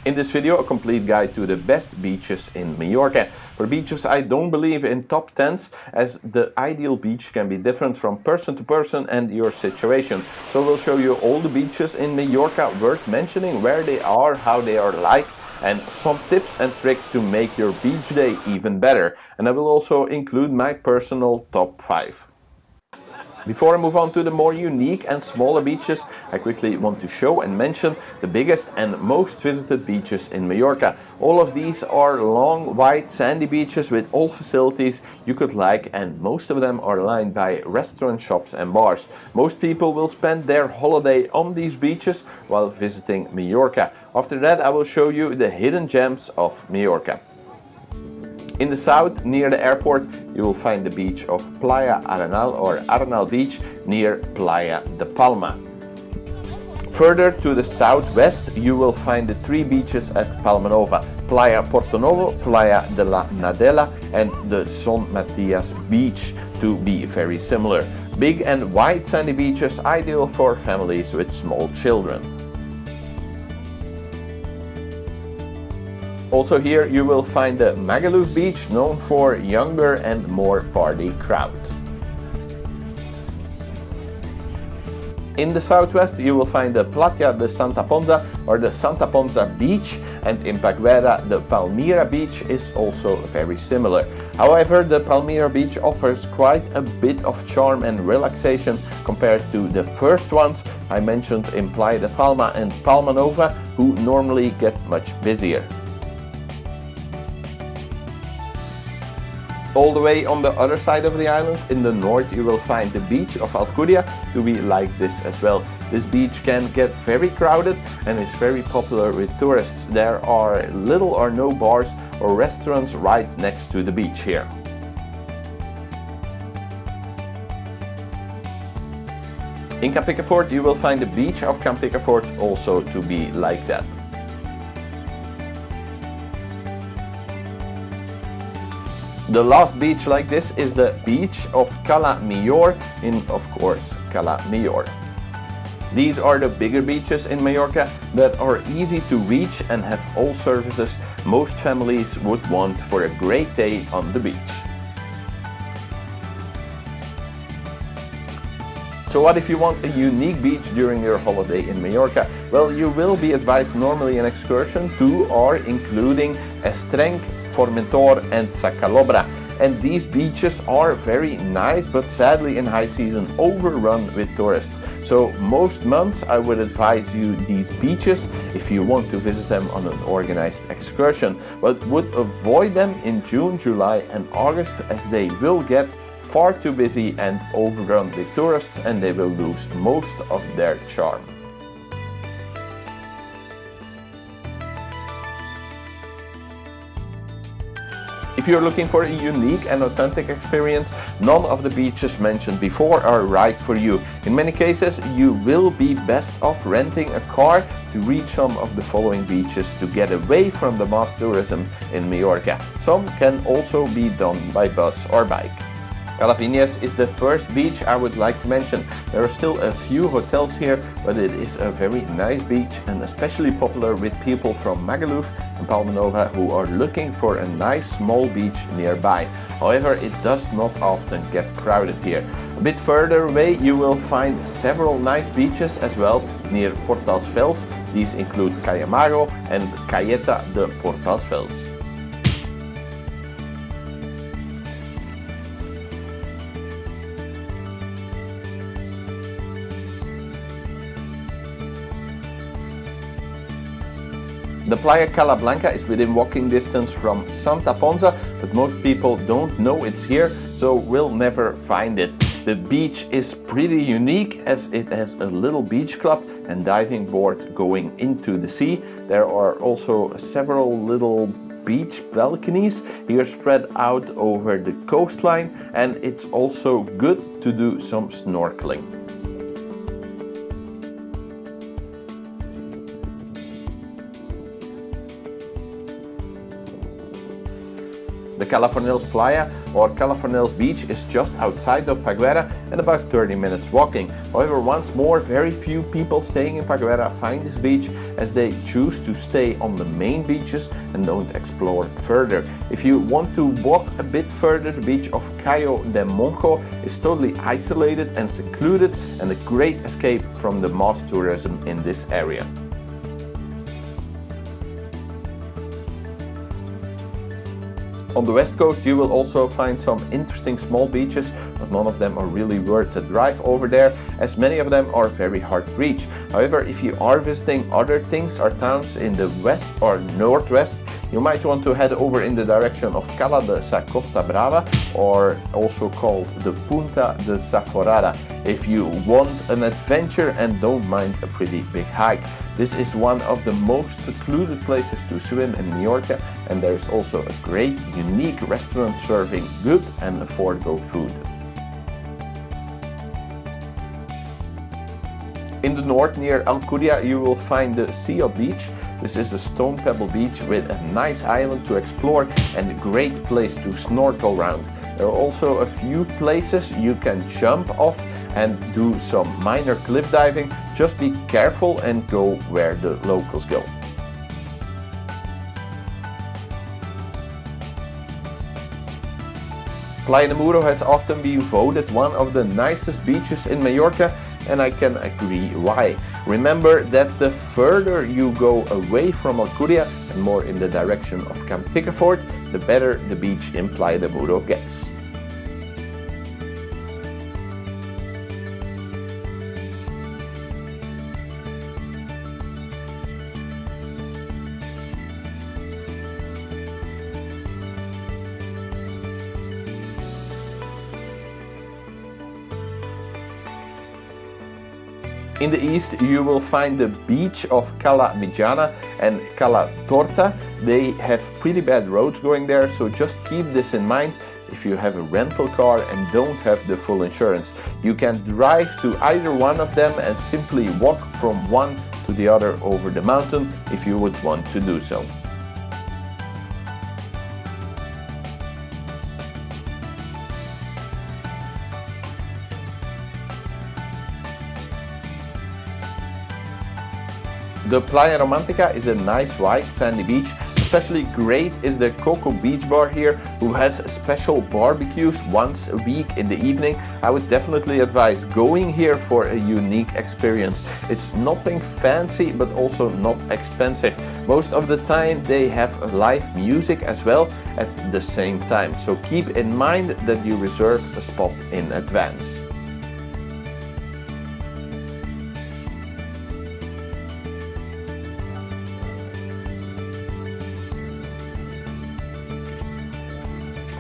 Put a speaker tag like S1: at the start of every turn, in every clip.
S1: In this video, a complete guide to the best beaches in Mallorca. For beaches, I don't believe in top 10s, as the ideal beach can be different from person to person and your situation. So we'll show you all the beaches in Mallorca worth mentioning, where they are, how they are like, and some tips and tricks to make your beach day even better. And I will also include my personal top 5. Before I move on to the more unique and smaller beaches, I quickly want to show and mention the biggest and most visited beaches in Mallorca. All of these are long, wide, sandy beaches with all facilities you could like, and most of them are lined by restaurant shops and bars. Most people will spend their holiday on these beaches while visiting Mallorca. After that, I will show you the hidden gems of Mallorca. In the south, near the airport, you will find the beach of Playa Arenal or Arenal Beach near Playa de Palma. Further to the southwest, you will find the 3 beaches at Palmanova: Playa Porto Novo, Playa de la Nadela, and the Son Matias beach, to be very similar. Big and wide sandy beaches, ideal for families with small children. Also here you will find the Magaluf beach, known for younger and more party crowd. In the southwest you will find the Playa de Santa Ponsa or the Santa Ponsa beach, and in Paguera the Palmira beach is also very similar. However, the Palmira beach offers quite a bit of charm and relaxation compared to the first ones I mentioned in Playa de Palma and Palmanova, who normally get much busier. All the way on the other side of the island, in the north, you will find the beach of Alcudia, to be like this as well. This beach can get very crowded and is very popular with tourists. There are little or no bars or restaurants right next to the beach here. In Camp Picafort, you will find the beach of Camp Picafort also to be like that. The last beach like this is the beach of Cala New York in, of course, Cala New York. These are the bigger beaches in Mallorca that are easy to reach and have all services most families would want for a great day on the beach. So what if you want a unique beach during your holiday in Mallorca? Well, you will be advised normally an excursion to or including Trenc, Formentor and Calobra. And these beaches are very nice, but sadly in high season overrun with tourists. So most months I would advise you these beaches if you want to visit them on an organized excursion, but would avoid them in June, July and August, as they will get far too busy and overrun with tourists, and they will lose most of their charm. If you're looking for a unique and authentic experience, none of the beaches mentioned before are right for you. In many cases, you will be best off renting a car to reach some of the following beaches to get away from the mass tourism in Mallorca. Some can also be done by bus or bike. Alavinius is the first beach I would like to mention. There are still a few hotels here, but it is a very nice beach and especially popular with people from Magaluf and Palmanova who are looking for a nice small beach nearby. However, it does not often get crowded here. A bit further away you will find several nice beaches as well near Vells. These include Mago and Caleta de Vells. The Playa Blanca is within walking distance from Santa Ponsa, but most people don't know it's here, so will never find it. The beach is pretty unique as it has a little beach club and diving board going into the sea. There are also several little beach balconies here spread out over the coastline, and it's also good to do some snorkeling. The Californios Playa or Californios Beach is just outside of Paguera and about 30 minutes walking. However, once more, very few people staying in Paguera find this beach as they choose to stay on the main beaches and don't explore further. If you want to walk a bit further, the beach of Cayo de Monjo is totally isolated and secluded and a great escape from the mass tourism in this area. On the west coast you will also find some interesting small beaches, but none of them are really worth the drive over there, as many of them are very hard to reach. However, if you are visiting other things or towns in the west or northwest, you might want to head over in the direction of Cala de Costa Brava, or also called the Punta de Forada, if you want an adventure and don't mind a pretty big hike. This is one of the most secluded places to swim in Mallorca, and there's also a great, unique restaurant serving good and affordable food. In the north, near Alcudia, you will find the Sea Beach. This is a stone pebble beach with a nice island to explore and a great place to snorkel around. There are also a few places you can jump off and do some minor cliff diving. Just be careful and go where the locals go. Playa de Muro has often been voted one of the nicest beaches in Mallorca, and I can agree why. Remember that the further you go away from Alcudia and more in the direction of Camp Picafort, the better the beach in Playa de Muro gets. In the east you will find the beach of Cala Mitjana and Cala Torta. They have pretty bad roads going there, so just keep this in mind if you have a rental car and don't have the full insurance. You can drive to either one of them and simply walk from one to the other over the mountain if you would want to do so. The Playa Romantica is a nice white sandy beach. Especially great is the Coco Beach Bar here, who has special barbecues once a week in the evening. I would definitely advise going here for a unique experience. It's nothing fancy but also not expensive. Most of the time they have live music as well at the same time, so keep in mind that you reserve a spot in advance.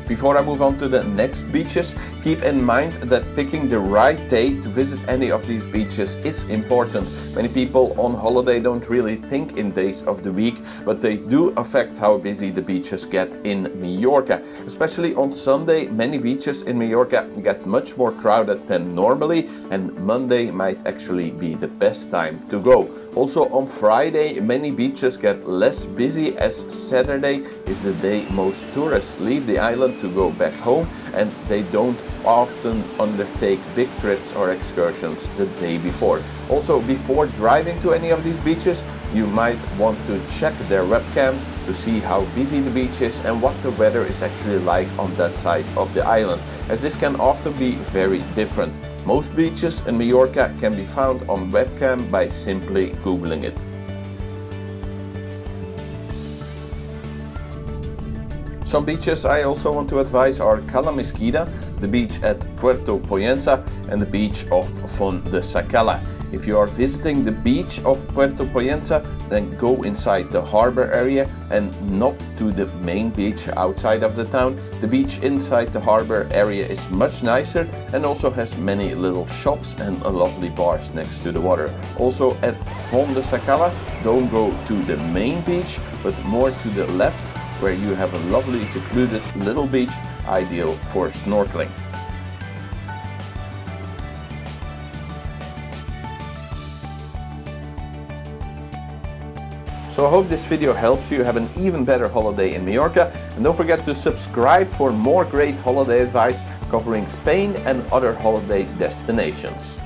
S1: Before I move on to the next beaches, keep in mind that picking the right day to visit any of these beaches is important. Many people on holiday don't really think in days of the week, but they do affect how busy the beaches get in Mallorca. Especially on Sunday, many beaches in Mallorca get much more crowded than normally, and Monday might actually be the best time to go. Also on Friday, many beaches get less busy, as Saturday is the day most tourists leave the island to go back home, and they don't often undertake big trips or excursions the day before. Also, before driving to any of these beaches, you might want to check their webcam to see how busy the beach is and what the weather is actually like on that side of the island, as this can often be very different. Most beaches in Mallorca can be found on webcam by simply googling it. Some beaches I also want to advise are Cala Mesquida, the beach at Puerto Poyensa, and the beach of Fon de Sacala. If you are visiting the beach of Puerto Poyensa, then go inside the harbor area and not to the main beach outside of the town. The beach inside the harbor area is much nicer and also has many little shops and lovely bars next to the water. Also at Fon de Sacala, don't go to the main beach, but more to the left, where you have a lovely secluded little beach, ideal for snorkeling. So I hope this video helps you have an even better holiday in Mallorca, and don't forget to subscribe for more great holiday advice covering Spain and other holiday destinations.